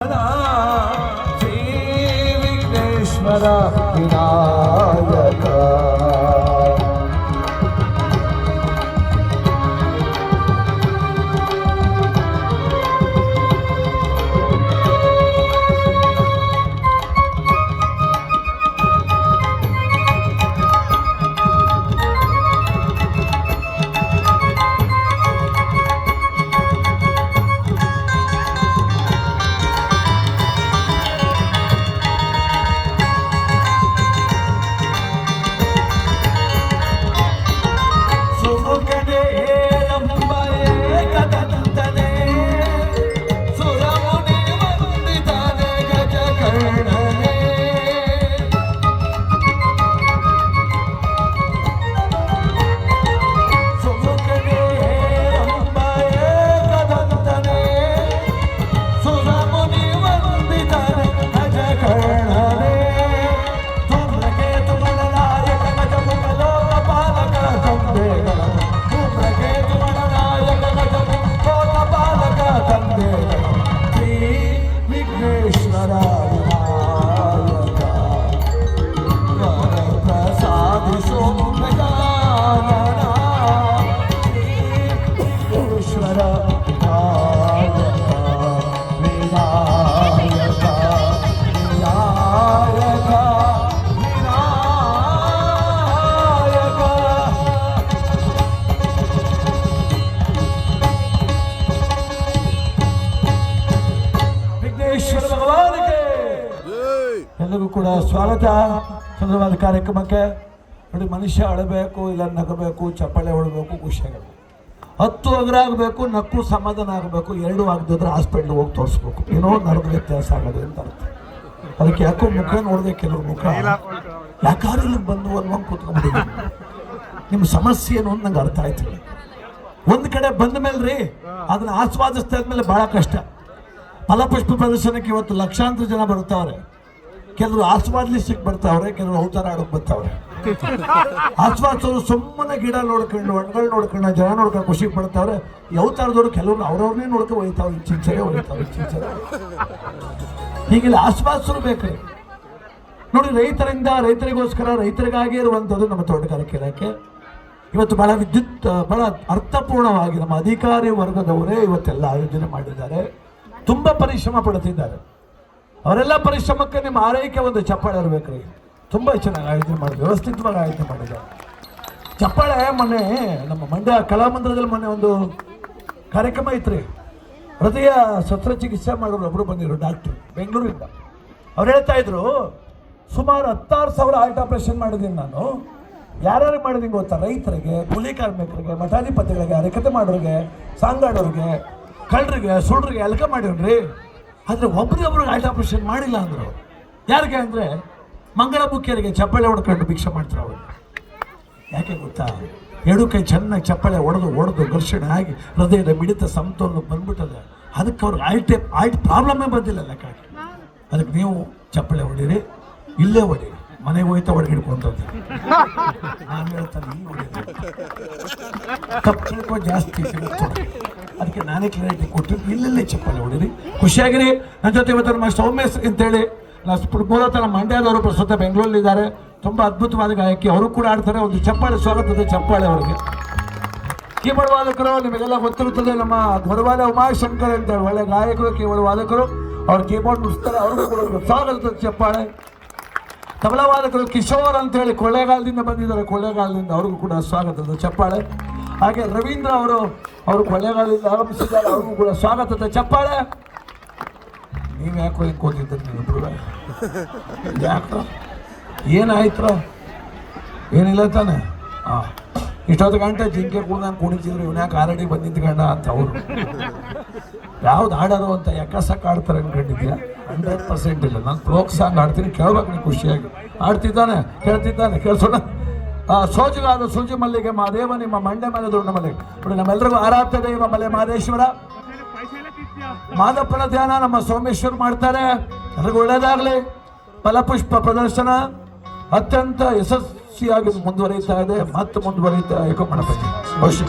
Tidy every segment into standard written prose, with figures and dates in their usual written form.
ಶ್ರೀ ವಿಘ್ನೇಶ್ವರ ವಿನಾಯಕ ಎಲ್ಲರಿಗೂ ಕೂಡ ಸ್ವಾಗತ. ಸುಂದರವಾದ ಕಾರ್ಯಕ್ರಮಕ್ಕೆ ನೋಡಿ, ಮನುಷ್ಯ ಅಳಬೇಕು, ಇಲ್ಲ ನಗಬೇಕು, ಚಪ್ಪಾಳೆ ಹೊಡಬೇಕು, ಖುಷಿಯಾಗಬೇಕು, 10 ಅಗರಾಗಬೇಕು, ನಕ್ಕು ಸಮಾಧಾನ ಆಗಬೇಕು. 2 ಆಗದಿದ್ರೆ ಹಾಸ್ಪಿಟ್ಲಿಗೆ ಹೋಗಿ ತೋರಿಸ್ಬೇಕು. ಏನೋ ನರದ ವ್ಯತ್ಯಾಸ ಆಗೋದು ಅಂತ ಅರ್ಥ. ಅದಕ್ಕೆ ಯಾಕೋ ಮುಖ ನೋಡಿದೆ, ಕೆಲವ್ರ ಮುಖ ಯಾಕಾದ್ರೂ ಇಲ್ಲಿ ಬಂದು ಅನ್ನೋ ಕೂತ್ಕೊಂಡ್ಬಿಟ್ಟಿದೆ. ನಿಮ್ಮ ಸಮಸ್ಯೆ ಏನು ಅಂತ ನಂಗೆ ಅರ್ಥ ಆಯ್ತು. ಒಂದು ಕಡೆ ಬಂದ ಮೇಲೆ ರೀ ಅದನ್ನ ಆಸ್ವಾದಿಸ್ತಾ ಇದ್ಮೇಲೆ ಭಾಳ ಕಷ್ಟ. ಫಲಪುಷ್ಪ ಪ್ರದರ್ಶನಕ್ಕೆ ಇವತ್ತು ಲಕ್ಷಾಂತರ ಜನ ಬರ್ತಾವ್ರೆ. ಕೆಲವರು ಆಸ್ವಾದಿಸಕ್ಕೆ ಬರ್ತಾವ್ರೆ, ಕೆಲವರು ಅವತಾರ ಆಡೋಕೆ ಬರ್ತಾವ್ರೆ. ಆಸ್ವಾದಿಸೋರು ಸುಮ್ಮನೆ ಗಿಡ ನೋಡ್ಕೊಂಡು, ಹಣ್ಣುಗಳು ನೋಡ್ಕೊಂಡು, ಜನ ನೋಡ್ಕೊಂಡು ಖುಷಿ ಪಡ್ತಾವ್ರೆ. ಈ ಅವತಾರದವರು ಕೆಲವರು ಅವ್ರವ್ರನ್ನೇ ನೋಡ್ಕೊಂಡು ಹೋಯ್ತಾವ್ರೆ, ಇಂಚಿಂಚರೆ ಹೋಯ್ತಾವ್ರೆ, ಇಂಚಿಂಚರೆ. ಹೀಗೆಲ್ಲ ಆಸ್ವಾದಿಸೋರು ಬೇಕು ನೋಡಿ. ರೈತರಿಗೋಸ್ಕರ, ರೈತರಿಗಾಗಿ ಇರುವಂಥದ್ದು ನಮ್ಮ ತೋಟಗಾರಿಕೆ ಇಲಾಖೆ. ಇವತ್ತು ಬಹಳ ಅರ್ಥಪೂರ್ಣವಾಗಿ ನಮ್ಮ ಅಧಿಕಾರಿ ವರ್ಗದವರೇ ಇವತ್ತೆಲ್ಲ ಆಯೋಜನೆ ಮಾಡಿದ್ದಾರೆ. ತುಂಬ ಪರಿಶ್ರಮ ಪಡ್ತಿದ್ದಾರೆ. ಅವರೆಲ್ಲ ಪರಿಶ್ರಮಕ್ಕೆ ನಿಮ್ಮ ಆರೈಕೆ ಒಂದು ಚಪ್ಪಾಳೆ ಇರಬೇಕ್ರಿ. ತುಂಬ ಚೆನ್ನಾಗಿ ಆಯೋಜನೆ ಮಾಡಿದ್ರು, ವ್ಯವಸ್ಥಿತವಾಗಿ ಆಯೋಜನೆ ಮಾಡಿದ್ದಾರೆ. ಚಪ್ಪಾಳೆ ಮೊನ್ನೆ ನಮ್ಮ ಮಂಡ್ಯ ಕಲಾಮಂದಿರದಲ್ಲಿ ಮೊನ್ನೆ ಒಂದು ಕಾರ್ಯಕ್ರಮ ಐತ್ರಿ. ಹೃದಯ ಶಸ್ತ್ರಚಿಕಿತ್ಸೆ ಮಾಡೋರು ಒಬ್ಬರು ಬಂದಿದ್ರು, ಡಾಕ್ಟ್ರು ಬೆಂಗಳೂರಿಂದ. ಅವ್ರು ಹೇಳ್ತಾ ಇದ್ರು, ಸುಮಾರು 16,000 ಹಾರ್ಟ್ ಆಪರೇಷನ್ ಮಾಡಿದ್ದೀನಿ ನಾನು. ಯಾರ್ಯಾರಿಗೆ ಮಾಡಿದ್ದೀನಿ ಗೊತ್ತಾ? ರೈತರಿಗೆ, ಕೂಲಿ ಕಾರ್ಮಿಕರಿಗೆ, ಮಠಾಧಿಪತಿಗಳಿಗೆ, ಹರಕತೆ ಮಾಡೋರಿಗೆ, ಸಾಂಗಾಡೋರಿಗೆ, ಕಳ್ಳರಿಗೆ, ಸುಳ್ರಿಗೆ ಎಲ್ಕ ಮಾಡಿವ್ರಿ. ಆದರೆ ಒಬ್ರಿಗೆ ಹಾರ್ಟ್ ಆಪರೇಷನ್ ಮಾಡಿಲ್ಲ ಅಂದರು. ಯಾರಿಗೆ ಅಂದರೆ ಮಂಗಳ ಮುಖ್ಯರಿಗೆ ಚಪ್ಪಾಳೆ ಹೊಡ್ಕೊಂಡು ಭಿಕ್ಷೆ ಮಾಡ್ತಾರೆ ಅವರು. ಯಾಕೆ ಗೊತ್ತಾ? 2 ಕೈ ಚೆನ್ನಾಗಿ ಚಪ್ಪಾಳೆ ಹೊಡೆದು ಘರ್ಷಣೆ ಆಗಿ ಹೃದಯದ ಮಿಡಿತ ಸಮತೋಲನ ಬಂದ್ಬಿಟ್ಟದೆ. ಅದಕ್ಕೆ ಅವ್ರಿಗೆ ಹಾರ್ಟ್ ಪ್ರಾಬ್ಲಮ್ಮೇ ಬಂದಿಲ್ಲ ಲೆಕ್ಕಾಗಿ. ಅದಕ್ಕೆ ನೀವು ಚಪ್ಪಾಳೆ ಹೊಡೀರಿ, ಇಲ್ಲೇ ಹೊಡೀರಿ, ಮನೆಗೆ ಹೋಯ್ತಾ ಹೊಡೆಗೆ ಹಿಡ್ಕೊಂತದ್ದು. ನಾನು ಹೇಳ್ತಾನೆ ಹಿಂಗೆ ಹೊಡೀರಿ, ತಪ್ಪು ಜಾಸ್ತಿ ಸಿಗುತ್ತೆ. ಅದಕ್ಕೆ ನಾನೇ ಕ್ಲಾರಿಟಿ ಕೊಟ್ಟಿದ್ದು, ಇಲ್ಲೇ ಚಪ್ಪಾಳೆ ಹೊಡೀರಿ, ಖುಷಿಯಾಗಿರಿ. ನನ್ನ ಜೊತೆ ಇವತ್ತು ನಮ್ಮ ಸೌಮೇಶ್ ಅಂತೇಳಿ ಮೂಲತಃ ನಮ್ಮ ಮಂಡ್ಯದವರು, ಪ್ರಸ್ತುತ ಬೆಂಗಳೂರಲ್ಲಿದ್ದಾರೆ. ತುಂಬ ಅದ್ಭುತವಾದ ಗಾಯಕಿ, ಅವರು ಕೂಡ ಆಡ್ತಾರೆ. ಒಂದು ಚಪ್ಪಾಳೆ, ಸ್ವಾಗತದ ಚಪ್ಪಾಳೆ ಅವರಿಗೆ. ಕೀಬೋರ್ಡ್ ವಾದಕರು ನಿಮಗೆಲ್ಲ ಗೊತ್ತಿರುತ್ತದೆ, ನಮ್ಮ ಧ್ವರವಾದ ಉಮಾಶಂಕರ್ ಅಂತೇಳಿ ಒಳ್ಳೆ ಗಾಯಕರು, ಕೀಬೋರ್ಡ್ ವಾದಕರು. ಅವ್ರು ಕೀಬೋರ್ಡ್ ನುಡಿಸ್ತಾರೆ, ಅವ್ರಿಗೂ ಕೂಡ ಒಂದು ಸ್ವಾಗತದ ಚಪ್ಪಾಳೆ. ತಬಲಾ ವಾದಕರು ಕಿಶೋರ್ ಅಂತೇಳಿ ಕೊಳ್ಳೇಗಾಲದಿಂದ ಬಂದಿದ್ದಾರೆ, ಕೊಳ್ಳೇಗಾಲದಿಂದ, ಅವ್ರಿಗೂ ಕೂಡ ಸ್ವಾಗತದ ಚಪ್ಪಾಳೆ. ಹಾಗೆ ರವೀಂದ್ರ ಅವರು ಕೊಳ್ಳೇಗಾಲದಿಂದ ಆಗಮಿಸಿದ್ದಾರೆ, ಅವ್ರಿಗೂ ಕೂಡ ಸ್ವಾಗತದ ಚಪ್ಪಾಳೆ. ನೀವು ಯಾಕೋ ಹಿಂಗೆ ಕೂತಿದ್ದರು ನೀವಿಬ್ರು? ಯಾಕೋ ಏನಾಯ್ತು? ಏನಿಲ್ಲ ತಾನೆ? ಹಾಂ, ಇಷ್ಟೊತ್ತು ಗಂಟೆ ಜಿಂಕೆ ಕೂಡ ನಾನು ಕುಣಿತಿದ್ರು, ಇವನ್ಯಾಕೆ ಆಲ್ರೆಡಿ ಬಂದಿದ್ದು ಗಂಡ ಅಂತ ಅವರು. ಯಾವ್ದು ಆಡೋರು ಅಂತ ಎಕ್ಕಸಕ್ಕೆ ಆಡ್ತಾರೆ ಅನ್ಕೊಂಡಿದ್ಯಾ? 100% ಇಲ್ಲ. ನಾನು ಫೋಕ್ ಸಾಂಗ್ ಆಡ್ತೀನಿ, ಕೇಳ್ಬೇಕು ನೀವು ಖುಷಿಯಾಗಿ. ಆಡ್ತಿದ್ದಾನೆ, ಕೇಳಿಸೋಣ. ಸೋಜುಗಾದ ಸೂಜಿ ಮಲ್ಲಿಗೆ ಮಾದೇವ ನಿಮ್ಮ ಮಂಡ್ಯ ಮೇಲೆ ದೊಡ್ಡ ಮಲ್ಲಿಗೆ ನೋಡಿ. ನಮ್ಮೆಲ್ಲರಿಗೂ ಆರಾಧ್ಯ ದೈವ ಮಲೆ ಮಹದೇಶ್ವರ ಮಾದಪ್ಪನ ಧ್ಯಾನ ನಮ್ಮ ಸೋಮೇಶ್ವರ್ ಮಾಡ್ತಾರೆ. ಎಲ್ಲರಿಗೂ ಒಳ್ಳೇದಾಗಲಿ. ಫಲಪುಷ್ಪ ಪ್ರದರ್ಶನ ಅತ್ಯಂತ ಯಶಸ್ವಿಯಾಗಿ ಮುಂದುವರಿತಾ ಇದೆ, ಮತ್ತು ಮುಂದುವರಿತಾ ಏಕಮಣಪತಿ ಭವಿಷ್ಯ.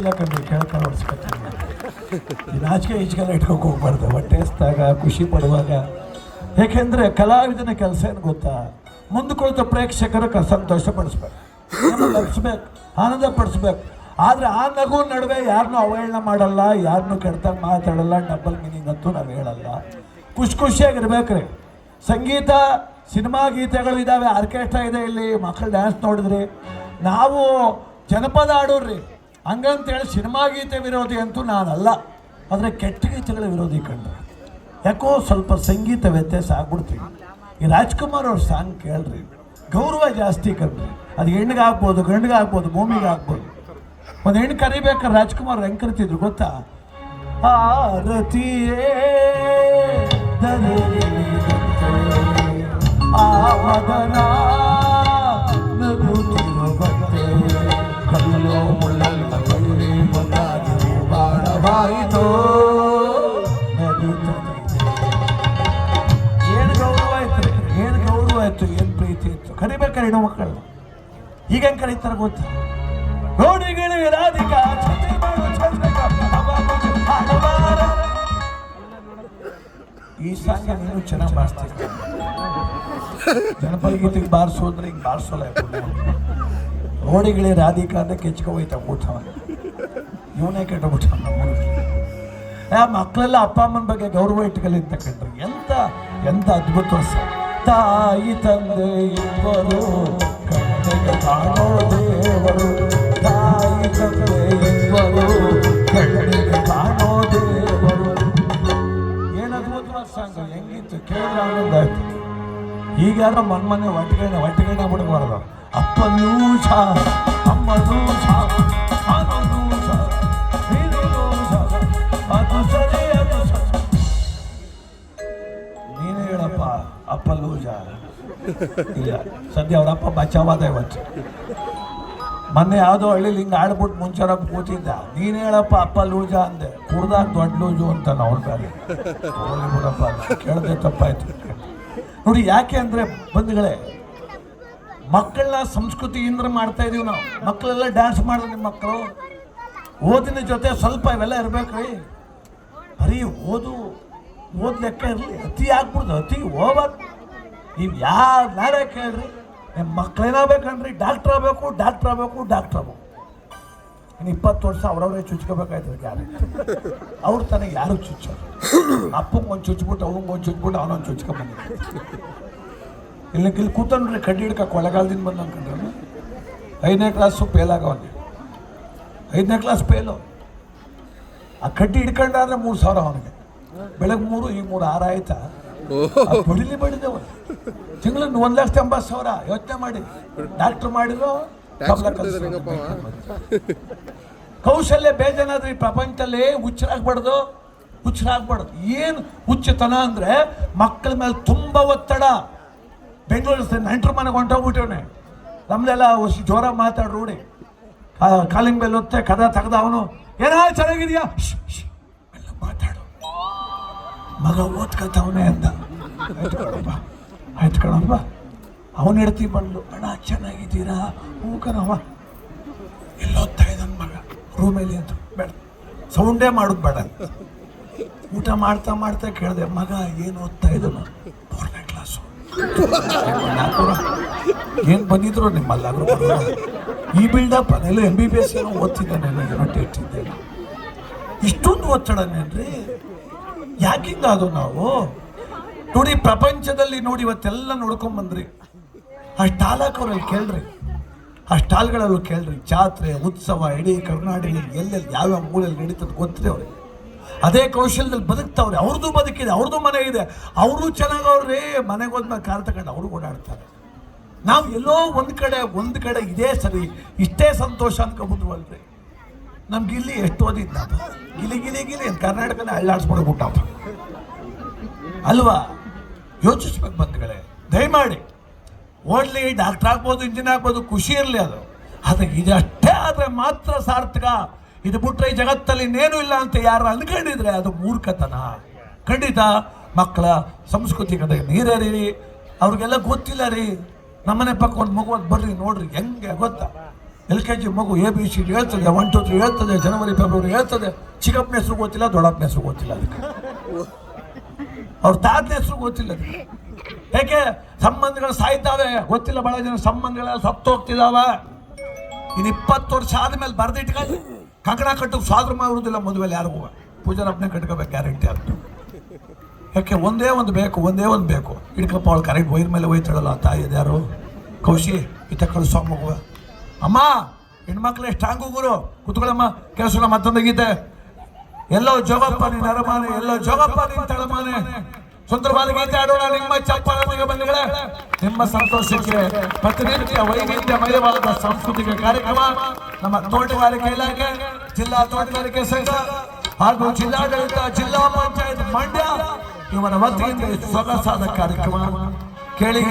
ಹೊಡ್ಸಿಲ್ಲ ಕಂಡ್ರಿ, ಕೇಳ್ಕೊಂಡು ಹೊಡ್ಸ್ಕೊತೀನಿ. ಈ ನಾಚಿಕೆ ಈಚೆಗೆಲ್ಲ ಇಟ್ಕೊಂಡು ಹೋಗ್ಬಾರ್ದು. ಹೊಟ್ಟೆ ಹಸ್ದಾಗ ಖುಷಿ ಪಡುವಾಗ. ಏಕೆಂದರೆ ಕಲಾವಿದನ ಕೆಲಸ ಏನು ಗೊತ್ತಾ, ಮುಂದೆ ಕುಳಿತ ಪ್ರೇಕ್ಷಕರ ಸಂತೋಷ ಪಡಿಸ್ಬೇಕು, ನಗಿಸ್ಬೇಕು, ಆನಂದ ಪಡಿಸ್ಬೇಕು. ಆದರೆ ಆ ನಗು ನಡುವೆ ಯಾರನ್ನೂ ಅವಹೇಳನ ಮಾಡಲ್ಲ, ಯಾರನ್ನೂ ಕೆಡ್ದಾಗ ಮಾತಾಡಲ್ಲ, ಡಬಲ್ ಮೀನಿಂಗ್ ಅಂತೂ ನಾವು ಹೇಳಲ್ಲ. ಖುಷಿಯಾಗಿರ್ಬೇಕ್ರಿ. ಸಂಗೀತ, ಸಿನಿಮಾ ಗೀತೆಗಳು ಇದ್ದಾವೆ, ಆರ್ಕೆಸ್ಟ್ರಾ ಇದೆ, ಇಲ್ಲಿ ಮಕ್ಕಳು ಡ್ಯಾನ್ಸ್ ನೋಡಿದ್ರಿ. ನಾವು ಜನಪದ ಆಡೋರ್ರಿ, ಹಂಗಂತೇಳಿ ಸಿನಿಮಾ ಗೀತೆ ವಿರೋಧಿ ಅಂತೂ ನಾನಲ್ಲ. ಆದರೆ ಕೆಟ್ಟ ಗೀತೆಗಳ ವಿರೋಧಿ ಕಂಡ್ರೆ ಯಾಕೋ ಸ್ವಲ್ಪ ಸಂಗೀತ ವ್ಯತ್ಯಾಸ ಆಗ್ಬಿಡ್ತೀವಿ. ಈ ರಾಜ್ಕುಮಾರ್ ಅವ್ರ ಸಾಂಗ್ ಕೇಳ್ರಿ, ಗೌರವ ಜಾಸ್ತಿ ಕಂಡ್ರಿ. ಅದು ಹೆಣ್ಣಿಗೆ ಆಗ್ಬೋದು, ಗಂಡಿಗೆ ಆಗ್ಬೋದು, ಭೂಮಿಗೆ ಆಗ್ಬೋದು. ಒಂದು ಹೆಣ್ಣು ಕರಿಬೇಕಾದ್ರೆ ರಾಜ್ಕುಮಾರ್ ಹೆಂಗೆ ಕರಿತಿದ್ರು ಗೊತ್ತಾ? ಆರತಿಯೇ ಆ ಮದನ ನಗುತ್ತಿರೋ ಬಂದೆ ಕಲ್ಲೋ ಮುಳ್ಳಲ್ಲ ಬಳ್ಳಿ ಒಂದಾಗಿ ಬಾಳವಾಯಿತೋ ಏನು ಗೌರವ ಆಯ್ತು, ಏನು ಗೌರವ ಆಯ್ತು, ಏನು ಪ್ರೀತಿ ಇತ್ತು. ಕರಿಬೇಕಾರೆ ಹೆಣ್ಣು ಮಕ್ಕಳು ಈಗ ಹೆಂಗೆ ಕರೀತಾರೆ ಗೊತ್ತಾ? ರೋಡಿಗಳು ರಾಧಿಕಾ ಈ ಸಾಂಗ್ ನೀನು ಚೆನ್ನಾಗಿ ಬಾರಿಸ್ತೀವಿ. ಜನಪದ ಗೀತೆಗೆ ಬಾರಿಸೋದ್ರೆ ಹಿಂಗೆ ಬಾರಿಸೋಲ್ಲ. ರೋಡಿಗಳೇ ರಾಧಿಕಾ ಅಂತ ಕೆಚ್ಕೋಯ್ತ ಊಟ ಇವನೇ ಕೆಟ್ಟಬಿಟ್ಟ. ಮಕ್ಕಳೆಲ್ಲ ಅಪ್ಪ ಅಮ್ಮನ ಬಗ್ಗೆ ಗೌರವ ಇಟ್ಕಲಿ ಅಂತ ಕಂಡ್ರಿ. ಎಂತ ಅದ್ಭುತ. ತಾಯಿ ತಂದೆ ಇಬ್ಬರು ಕಣ್ಣಿಗೆ ಕಾಣೋ ದೇವರು, ತಾಯಿ ತಂದೆ ಇಬ್ಬರು ಕಣ್ಣಿಗೆ ಕಾಣೋ ದೇವರು. ಏನು ಅದ್ಭುತವಾದ ಸಾಂಗ್, ಹೆಂಗಿತ್ತು ಕೇಳಿದ್ರೆ ಆನಂದ ಆಯ್ತು. ಈಗಾರ ಮೊನ್ನೆ ಒಟ್ಟಿಗೆ ಬಿಡಬಾರ್ದು. ಅಪ್ಪನೂ ಛಾ ಅಮ್ಮನೂ ಛಾ ಅನೂ ಛಾ ಅದು ಸರಿ ಅದು ನೀನೇ ಹೇಳಪ್ಪ. ಅಪ್ಪ ಲೂಜ ಇಲ್ಲ, ಸದ್ಯ ಅವರಪ್ಪ ಬಚಾವಾದ ಇವತ್ತು. ಮೊನ್ನೆ ಯಾವುದೋ ಹಳ್ಳಿಲಿ ಹಿಂಗೆ ಆಡ್ಬಿಟ್ಟು ಮುಂಚೆರಪ್ಪ ಕೂತಿದ್ದ. ನೀನು ಹೇಳಪ್ಪ ಅಪ್ಪ ಲೂಜ ಅಂದೆ. ಕುಡ್ದಾಗ ದೊಡ್ಡ ಲೂಜು ಅಂತ ಅವ್ರ ಬೇರೆ ಹೋಗಿ ಬಿಡಪ್ಪ ಕೇಳದೆ ತಪ್ಪಾಯ್ತು ನೋಡಿ. ಯಾಕೆ ಅಂದರೆ ಬಂಧುಗಳೇ, ಮಕ್ಕಳನ್ನ ಸಂಸ್ಕೃತಿಯಿಂದ ಮಾಡ್ತಾ ಇದೀವಿ ನಾವು. ಮಕ್ಕಳೆಲ್ಲ ಡ್ಯಾನ್ಸ್ ಮಾಡಿದ್ರೆ ನಿಮ್ಮ ಮಕ್ಕಳು ಓದಿನ ಜೊತೆ ಸ್ವಲ್ಪ ಇವೆಲ್ಲ ಇರ್ಬೇಕ್ರಿ. ಬರೀ ಓದು ಲೆಕ್ಕ ಇರಲಿ, ಅತಿ ಆಗ್ಬಿಡ್ದು, ಅತಿ ಹೋಗ್ಬಾರ್ದು. ನೀವು ಯಾರು ಕೇಳ್ರಿ, ನಿಮ್ಮ ಮಕ್ಕಳೇನಾಗಬೇಕನ್ರಿ, ಡಾಕ್ಟ್ರ್ ಆಗಬೇಕು. ಇನ್ನು 20 ವರ್ಷ ಅವ್ರವ್ರೇ ಚುಚ್ಕೋಬೇಕಾಯ್ತು. ಯಾರು ಅವ್ರ ತನಗೆ ಯಾರು ಚುಚ್ಚೋರು? ಅಪ್ಪಂಗೆ ಒಂದು ಚುಚ್ಬಿಟ್ಟು ಅವ್ನಿಗೆ ಒಂದು ಚುಚ್ಬಿಟ್ಟು ಅವನೊಂದು ಚುಚ್ಕೊಂಡ್ಬಂದಿದ್ದೆ. ಇಲ್ಲಿ ಕೂತನ್ರಿ ಕಡ್ಡಿ ಹಿಡ್ಕ ಕೊಳೆಗಾಲದಿಂದ ಬಂದು ಅನ್ಕೊಂಡ್ರೆ 5ನೇ ಕ್ಲಾಸು ಫೇಲ್ ಆಗವನ್ನೇ. 5ನೇ ಕ್ಲಾಸ್ ಫೇಲು. ಆ ಕಡ್ಡಿ ಹಿಡ್ಕೊಂಡಾದ್ರೆ 3,000 ಅವನಿಗೆ. ಬೆಳಗ್ಗೆ 3, ಈಗ 3, 6 ಆಯ್ತಾ? ಬಡಿದವ ತಿಂಗಳು 1,80,000. ಯೋಚನೆ ಮಾಡಿ. ಡಾಕ್ಟರ್ ಮಾಡಿದ್ರು ಕೌಶಲ್ಯ ಬೇಜಾನಾದ್ರಿ ಪ್ರಪಂಚದಲ್ಲಿ. ಹುಚ್ಚರಾಗ್ಬಾರ್ದು. ಏನು ಹುಚ್ಚತನ ಅಂದರೆ ಮಕ್ಕಳ ಮೇಲೆ ತುಂಬ ಒತ್ತಡ. ಬೆಂಗಳೂರು ನೆಂಟ್ರ ಮನೆಗೆ ಹೊಂಟೋಗ್ಬಿಟ್ಟವನೆ. ನಮ್ದೆಲ್ಲ ಜೋರ ಮಾತಾಡ್ರು ರೂಢಿ. ಕಾಲಿಂಗ್ ಬೆಲ್ ಹೊತ್ತೆ ಕದ ತೆಗ್ದ ಅವನು, ಏನೋ ಚೆನ್ನಾಗಿದೆಯಾ ಎಲ್ಲ ಮಾತಾಡು. ಮಗ ಓದ್ಕೊತವನೇ ಅಂದ. ಆಯ್ತು ಕಣಪ್ಪ. ಅವನು ಹೆಡ್ತಿ ಬಂದು, ಅಣ್ಣ ಚೆನ್ನಾಗಿದ್ದೀರಾ? ಹ್ಞೂ ಕಣವ. ಎಲ್ಲ ಓದ್ತಾ ಇದ್ದಾನೆ ಮಗ ರೂಮಲ್ಲಿ ಅಂತ. ಬೇಡ ಸೌಂಡೇ ಮಾಡೋದು ಬೇಡ. ಊಟ ಮಾಡ್ತಾ ಕೇಳಿದೆ, ಮಗ ಏನು ಓದ್ತಾ ಇದ್ದಾನ? 4ನೇ ಕ್ಲಾಸು. ಏನು ಬಂದಿದ್ರು ನಿಮ್ಮಲ್ಲಾದ್ರೂ ಈ ಬಿಲ್ಡಪ್ ಅದೆಲ್ಲ MBBS ಏನೋ ಓದ್ತಿದ್ದಾನೆ, ಏನೋ ಟೇಸ್ಟ್ ಇದ್ದೇನೆ. ಇಷ್ಟೊಂದು ಒತ್ತಡನೇನ್ರಿ? ಯಾಕಿಂಗ ಅದು ನಾವು ನೋಡಿ ಪ್ರಪಂಚದಲ್ಲಿ ನೋಡಿ ಇವತ್ತೆಲ್ಲ ನೋಡ್ಕೊಂಬಂದ್ರಿ. ಆ ಸ್ಟಾಲಕವ್ರಲ್ಲಿ ಕೇಳ್ರಿ, ಆ ಸ್ಟಾಲ್ಗಳಲ್ಲೂ ಕೇಳ್ರಿ. ಜಾತ್ರೆ ಉತ್ಸವ ಇಡೀ ಕರ್ನಾಟಕದಲ್ಲಿ ಎಲ್ಲೆಲ್ಲಿ ಯಾವ್ಯಾವ ಮೂಲೆಯಲ್ಲಿ ನಡೀತದೆ ಗೊತ್ತಿದೆ ಅವ್ರಿಗೆ. ಅದೇ ಕೌಶಲ್ಯದಲ್ಲಿ ಬದುಕ್ತಾವ್ರೆ. ಅವ್ರದ್ದು ಬದುಕಿದೆ, ಅವ್ರದ್ದು ಮನೆ ಇದೆ, ಅವರು ಚೆನ್ನಾಗವ್ರಿ. ಮನೆಗೆ ಹೋದ್ಮೇಲೆ ಕಾರ್ ತಗೊಂಡು ಅವರು ಓಡಾಡ್ತಾರೆ. ನಾವು ಎಲ್ಲೋ ಒಂದು ಕಡೆ ಇದೇ ಸರಿ, ಇಷ್ಟೇ ಸಂತೋಷ ಅನ್ಕೊಂಡ್ಬಿಟ್ವಲ್ರಿ. ನಮ್ಗೆ ಇಲ್ಲಿ ಎಷ್ಟು ಓದಿದ್ದಪ್ಪ, ಗಿಲಿ ಕರ್ನಾಟಕನೇ ಅಳ್ಳಾಡ್ಸ್ಬಿಡ್ಬಿಟ್ಟಪ್ಪ ಅಲ್ವಾ? ಯೋಚಿಸ್ಬೇಕು ಬಂಧುಗಳೇ, ದಯಮಾಡಿ. ಓಡ್ಲಿ, ಡಾಕ್ಟರ್ ಆಗ್ಬೋದು, ಇಂಜಿನಿಯರ್ ಆಗ್ಬೋದು, ಖುಷಿ ಇರಲಿ ಅದು. ಆದರೆ ಇದಷ್ಟೇ ಆದರೆ ಮಾತ್ರ ಸಾರ್ಥಕ. ಇದು ಬಿಟ್ಟರೆ ಈ ಜಗತ್ತಲ್ಲಿ ಇನ್ನೇನು ಇಲ್ಲ ಅಂತ ಯಾರು ಅಂದ್ಕೊಂಡಿದ್ರೆ ಅದು ಮೂರ್ಖತನ. ಖಂಡಿತ ಮಕ್ಕಳ ಸಂಸ್ಕೃತಿ ಕಡೆ ನೀರೇರಿ. ಅವ್ರಿಗೆಲ್ಲ ಗೊತ್ತಿಲ್ಲ ರೀ. ನಮ್ಮನೆ ಪಕ್ಕ ಒಂದು ಮಗು ಬರ್ರಿ ನೋಡ್ರಿ ಹೆಂಗೆ ಗೊತ್ತಾ, LKG ಮಗು ABCD ಹೇಳ್ತದೆ, 1 2 3 ಹೇಳ್ತದೆ, ಜನವರಿ ಫೆಬ್ರವರಿ ಹೇಳ್ತದೆ. ಚಿಕ್ಕಪ್ಪನ ಹೆಸರು ಗೊತ್ತಿಲ್ಲ, ದೊಡ್ಡಪ್ಪನ ಹೆಸರು ಗೊತ್ತಿಲ್ಲ ಅದಕ್ಕೆ, ಅವ್ರ ತಾತನ ಹೆಸರು ಗೊತ್ತಿಲ್ಲ ಅದಕ್ಕೆ. ಯಾಕೆ? ಸಂಬಂಧಗಳು ಸಾಯ್ತಾವೆ, ಗೊತ್ತಿಲ್ಲ. ಬಹಳ ಜನ ಸಂಬಂಧಗಳೆಲ್ಲ ಸತ್ತು ಹೋಗ್ತಿದಾವ. ಇನ್ನು 20 ವರ್ಷ ಆದ್ಮೇಲೆ ಬರ್ದಿಟ್ಕೊಂಡು ಕಂಕಣ ಕಟ್ಟಕ್ಕೆ ಸ್ವಾದ್ರ ಮಾಡುವುದಿಲ್ಲ ಮದುವೆಲಿ ಯಾರಿಗೂ. ಪೂಜಾರಪ್ಪನೇ ಕಟ್ಕೋಬೇಕು ಗ್ಯಾರಂಟಿ ಆಗ್ತು. ಯಾಕೆ? ಒಂದೇ ಒಂದು ಬೇಕು. ಹಿಡ್ಕಪ್ಪ ಅವಳು ಕರೆಕ್ಟ್ ವೈರ್ ಮೇಲೆ ಹೋಯ್ತಾಳಲ್ಲ ಆ ತಾಯಿ ಯಾರು ಕೌಶಿ ಇತ್ತ ಕಳಿಸೋ ಮಗುವ. ಅಮ್ಮ ಹೆಣ್ಮಕ್ಳು ಸ್ಟ್ರಾಂಗು ಗುರು, ಕುತ್ಕೊಳ್ಳಮ್ಮ, ಕೆಲಸ ಮತ್ತೊಂದು ಗೀತೆ. ಎಲ್ಲೋ ಜೋಗಪ್ಪ ನೀನು ಅರಮಾನೆ, ಎಲ್ಲೋ ಜೋಗಪ್ಪ ನೀನು ತಳಮಾನೆ. ಸುಂದರವಾದ ಗೀತೆ ಆಡೋಣ ನಿಮ್ಮ ಚಪ್ಪಾಳೆ ಬಂಧುಗಳೇ. ನಿಮ್ಮ ಸಂತೋಷಕ್ಕೆ ಪ್ರತಿನಿತ್ಯ ವೈವಿಧ್ಯಮಯವಾದ ಸಾಂಸ್ಕೃತಿಕ ಕಾರ್ಯಕ್ರಮ ನಮ್ಮ ತೋಟಗಾರಿಕೆ ಇಲಾಖೆ, ಜಿಲ್ಲಾ ತೋಟಗಾರಿಕೆ ಸಂಘ ಹಾಗೂ ಜಿಲ್ಲಾಡಳಿತ, ಜಿಲ್ಲಾ ಪಂಚಾಯತ್ ಮಂಡ್ಯ ಇವರ ವತಿಯಿಂದ ಸೊಗಸಾದ ಕಾರ್ಯಕ್ರಮ ಕೇಳಿ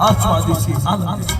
ಆಸ್ವಾದಿಸಿ ಆನಂದಿಸಿ.